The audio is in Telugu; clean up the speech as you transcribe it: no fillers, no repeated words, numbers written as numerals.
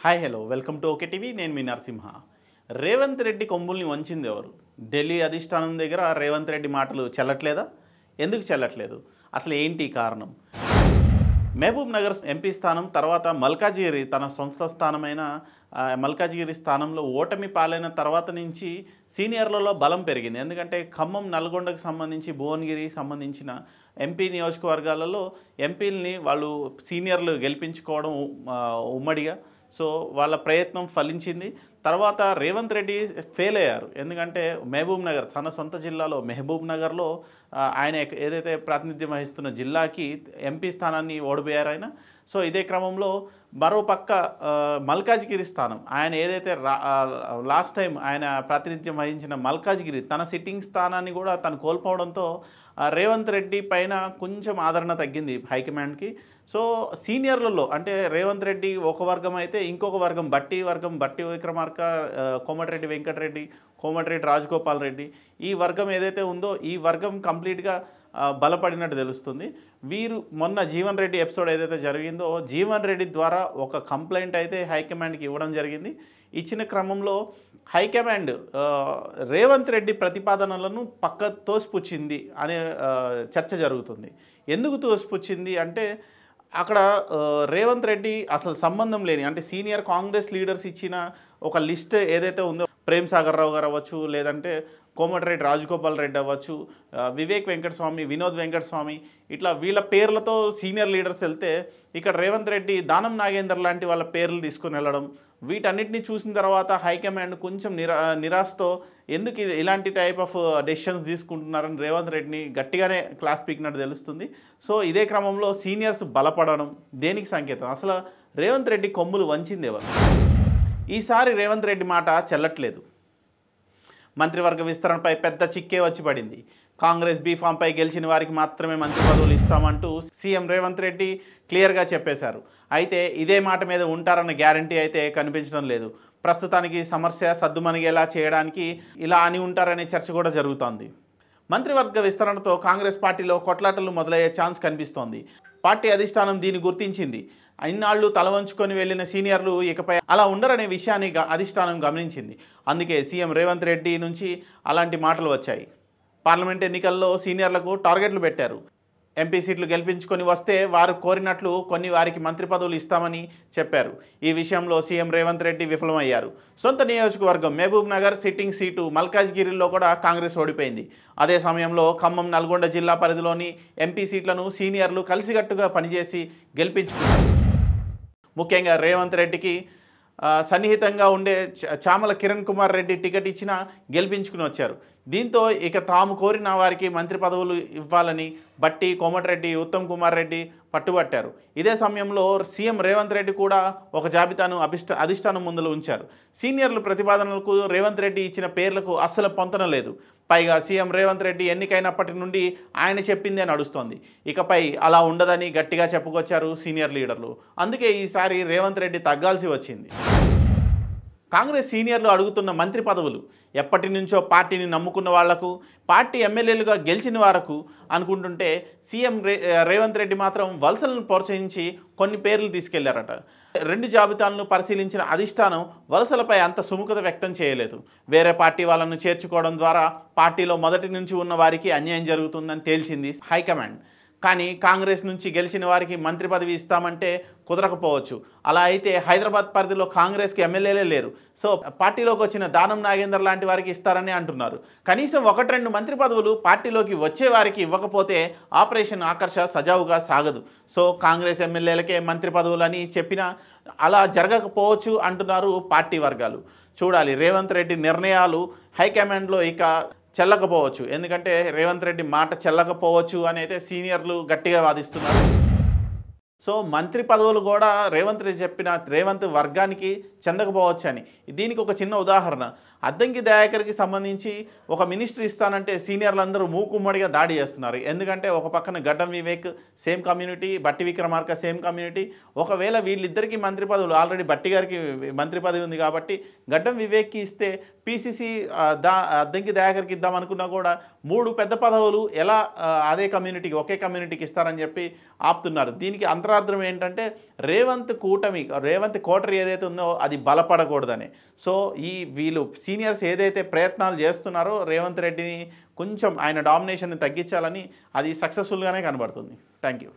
Hi hello welcome to okay TV. నేను మీ నరసింహ. రేవంత్ రెడ్డి కొమ్ముల్ని వంచింది ఎవరు? ఢిల్లీ అధిష్టానం దగ్గర రేవంత్ రెడ్డి మాటలు చెల్లట్లేదా? ఎందుకు చెల్లట్లేదు? అసలు ఏంటి కారణం? మహబూబ్ నగర్ ఎంపీ స్థానం తర్వాత మల్కాజిగిరి తన సొంత స్థానమైన మల్కాజిగిరి స్థానంలో ఓటమి పాలైన తర్వాత నుంచి సీనియర్లలో బలం పెరిగింది. ఎందుకంటే ఖమ్మం, నల్గొండకు సంబంధించి భువనగిరి సంబంధించిన ఎంపీ నియోజకవర్గాలలో ఎంపీలని వాళ్ళు సీనియర్లు గెలిపించుకోవడం ఉమ్మడిగా. సో వాళ్ళ ప్రయత్నం ఫలించింది. తర్వాత రేవంత్ రెడ్డి ఫెయిల్ అయ్యారు. ఎందుకంటే మహబూబ్ నగర్ తన సొంత జిల్లాలో మహబూబ్ నగర్లో ఆయన ఏదైతే ప్రాతినిధ్యం వహిస్తున్న జిల్లాకి ఎంపీ స్థానాన్ని ఓడిపోయారు ఆయన. సో ఇదే క్రమంలో మరోపక్క మల్కాజ్గిరి స్థానం ఆయన ఏదైతే లాస్ట్ టైం ఆయన ప్రాతినిధ్యం వహించిన మల్కాజ్గిరి తన సిట్టింగ్ స్థానాన్ని కూడా తను కోల్పోవడంతో రేవంత్ రెడ్డి పైన కొంచెం ఆదరణ తగ్గింది హైకమాండ్కి. సో సీనియర్లలో అంటే రేవంత్ రెడ్డి ఒక వర్గం అయితే ఇంకొక వర్గం బట్టి విక్రమార్క, కోమటిరెడ్డి వెంకటరెడ్డి, కోమటిరెడ్డి రాజగోపాల్ రెడ్డి, ఈ వర్గం ఏదైతే ఉందో ఈ వర్గం కంప్లీట్గా బలపడినట్టు తెలుస్తుంది. వీరు మొన్న జీవన్ రెడ్డి ఎపిసోడ్ ఏదైతే జరిగిందో జీవన్ రెడ్డి ద్వారా ఒక కంప్లైంట్ అయితే హైకమాండ్కి ఇవ్వడం జరిగింది. ఇచ్చిన క్రమంలో హైకమాండ్ రేవంత్ రెడ్డి ప్రతిపాదనలను తోసిపుచ్చింది అనే చర్చ జరుగుతుంది. ఎందుకు తోసిపుచ్చింది అంటే అక్కడ రేవంత్ రెడ్డి అసలు సంబంధం లేని అంటే సీనియర్ కాంగ్రెస్ లీడర్స్ ఇచ్చిన ఒక లిస్ట్ ఏదైతే ఉందో ప్రేమ్ సాగర్ రావు గారు అవ్వచ్చు, లేదంటే కోమటిరెడ్డి రాజగోపాల్ రెడ్డి అవ్వచ్చు, వివేక్ వెంకటస్వామి, వినోద్ వెంకటస్వామి, ఇట్లా వీళ్ళ పేర్లతో సీనియర్ లీడర్స్ వెళ్తే ఇక్కడ రేవంత్ రెడ్డి దానం నాగేందర్ లాంటి వాళ్ళ పేర్లు తీసుకుని వెళ్ళడం, వీటన్నిటిని చూసిన తర్వాత హైకమాండ్ కొంచెం నిరాశతో ఎందుకు ఇలాంటి టైప్ ఆఫ్ డెసిషన్స్ తీసుకుంటున్నారని రేవంత్ రెడ్డిని గట్టిగానే క్లాస్ పీకినట్టు తెలుస్తుంది. సో ఇదే క్రమంలో సీనియర్స్ బలపడడం దేనికి సంకేతం? అసలు రేవంత్ రెడ్డి కొమ్ములు వంచింది ఎవరు? ఈసారి రేవంత్ రెడ్డి మాట చెల్లట్లేదు. మంత్రివర్గ విస్తరణపై పెద్ద చిక్కే వచ్చి పడింది. కాంగ్రెస్ బీఫామ్పై గెలిచిన వారికి మాత్రమే మంత్రి పదవులు ఇస్తామంటూ సీఎం రేవంత్ రెడ్డి క్లియర్గా చెప్పేశారు. అయితే ఇదే మాట మీద ఉంటారన్న గ్యారంటీ అయితే కనిపించడం లేదు. ప్రస్తుతానికి సమస్య సద్దుమణిగేలా చేయడానికి ఇలా అని ఉంటారనే చర్చ కూడా జరుగుతోంది. మంత్రివర్గ విస్తరణతో కాంగ్రెస్ పార్టీలో కొట్లాటలు మొదలయ్యే ఛాన్స్ కనిపిస్తోంది. పార్టీ అధిష్టానం దీన్ని గుర్తించింది. ఇన్నాళ్ళు తలవంచుకొని వెళ్లిన సీనియర్లు ఇకపై అలా ఉండరనే విషయాన్ని అధిష్టానం గమనించింది. అందుకే సీఎం రేవంత్ రెడ్డి నుంచి అలాంటి మాటలు వచ్చాయి. పార్లమెంట్ ఎన్నికల్లో సీనియర్లకు టార్గెట్లు పెట్టారు. ఎంపీ సీట్లు గెలిపించుకొని వస్తే వారు కోరినట్లు కొన్ని వారికి మంత్రి పదవులు ఇస్తామని చెప్పారు. ఈ విషయంలో సీఎం రేవంత్ రెడ్డి విఫలమయ్యారు. సొంత నియోజకవర్గం మహబూబ్ నగర్ సిట్టింగ్ సీటు మల్కాజ్గిరిలో కూడా కాంగ్రెస్ ఓడిపోయింది. అదే సమయంలో ఖమ్మం, నల్గొండ జిల్లా పరిధిలోని ఎంపీ సీట్లను సీనియర్లు కలిసికట్టుగా పనిచేసి గెలిపించుకున్నారు. ముఖ్యంగా రేవంత్ రెడ్డికి సన్నిహితంగా ఉండే చామల కిరణ్ కుమార్ రెడ్డి టికెట్ ఇచ్చినా గెలిపించుకుని వచ్చారు. దీంతో ఇక తాము కోరిన వారికి మంత్రి పదవులు ఇవ్వాలని బట్టి, కోమటిరెడ్డి, ఉత్తమ్ కుమార్ రెడ్డి పట్టుబట్టారు. ఇదే సమయంలో సీఎం రేవంత్ రెడ్డి కూడా ఒక జాబితాను అధిష్టానం ముందులో ఉంచారు. సీనియర్లు ప్రతిపాదనలకు రేవంత్ రెడ్డి ఇచ్చిన పేర్లకు అస్సలు పొంతన లేదు. పైగా సీఎం రేవంత్ రెడ్డి ఎన్నికైనప్పటి నుండి ఆయన చెప్పిందే నడుస్తోంది. ఇకపై అలా ఉండదని గట్టిగా చెప్పుకొచ్చారు సీనియర్ లీడర్లు. అందుకే ఈసారి రేవంత్ రెడ్డి తగ్గాల్సి వచ్చింది. కాంగ్రెస్ సీనియర్లు అడుగుతున్న మంత్రి పదవులు ఎప్పటి నుంచో పార్టీని నమ్ముకున్న వాళ్లకు, పార్టీ ఎమ్మెల్యేలుగా గెలిచిన వారకు అనుకుంటుంటే సీఎం రేవంత్ రెడ్డి మాత్రం వలసలను ప్రోత్సహించి కొన్ని పేర్లు తీసుకెళ్లారట. 2 జాబితాలను పరిశీలించిన అధిష్టానం వలసలపై అంత సుముఖత వ్యక్తం చేయలేదు. వేరే పార్టీ వాళ్ళను చేర్చుకోవడం ద్వారా పార్టీలో మొదటి నుంచి ఉన్న వారికి అన్యాయం జరుగుతుందని తేల్చింది హైకమాండ్. కానీ కాంగ్రెస్ నుంచి గెలిచిన వారికి మంత్రి పదవి ఇస్తామంటే కుదరకపోవచ్చు. అలా అయితే హైదరాబాద్ పరిధిలో కాంగ్రెస్కి ఎమ్మెల్యేలే లేరు. సో పార్టీలోకి వచ్చిన దానం నాగేందర్ లాంటి వారికి ఇస్తారని అంటున్నారు. కనీసం 1-2 మంత్రి పదవులు పార్టీలోకి వచ్చే వారికి ఇవ్వకపోతే ఆపరేషన్ ఆకర్ష సజావుగా సాగదు. సో కాంగ్రెస్ ఎమ్మెల్యేలకే మంత్రి పదవులని చెప్పినా అలా జరగకపోవచ్చు అంటున్నారు పార్టీ వర్గాలు. చూడాలి, రేవంత్ రెడ్డి నిర్ణయాలు హైకమాండ్లో ఇక చెల్లకపోవచ్చు. ఎందుకంటే రేవంత్ రెడ్డి మాట చెల్లకపోవచ్చు అని అయితే సీనియర్లు గట్టిగా వాదిస్తున్నారు. సో మంత్రి పదవులు కూడా రేవంత్ రెడ్డి చెప్పిన రేవంత్ వర్గానికి చెందకపోవచ్చు అని. దీనికి ఒక చిన్న ఉదాహరణ, అద్దంకి దయాకర్కి సంబంధించి ఒక మినిస్ట్రీ ఇస్తానంటే సీనియర్లు అందరూ మూకుమ్మడిగా దాడి చేస్తున్నారు. ఎందుకంటే ఒక పక్కన గడ్డం వివేక్ సేమ్ కమ్యూనిటీ, బట్టి విక్రమార్క సేమ్ కమ్యూనిటీ. ఒకవేళ వీళ్ళిద్దరికీ మంత్రి పదవులు ఆల్రెడీ బట్టి గారికి మంత్రి పదవి ఉంది కాబట్టి గడ్డం వివేక్కి ఇస్తే పీసీసీ అద్దంకి దయాకర్కి ఇద్దాం అనుకున్నా కూడా 3 పెద్ద పదవులు ఎలా అదే కమ్యూనిటీకి ఒకే కమ్యూనిటీకి ఇస్తారని చెప్పి ఆపుతున్నారు. దీనికి అంతరార్థం ఏంటంటే రేవంత్ కోటరీ ఏదైతే ఉందో అది బలపడకూడదని. సో వీళ్ళు సీనియర్స్ ఏదైతే ప్రయత్నాలు చేస్తున్నారో రేవంత్ రెడ్డిని కొంచెం ఆయన డామినేషన్ని తగ్గించాలని అది సక్సెస్ఫుల్గానే కనబడుతుంది. Thank you.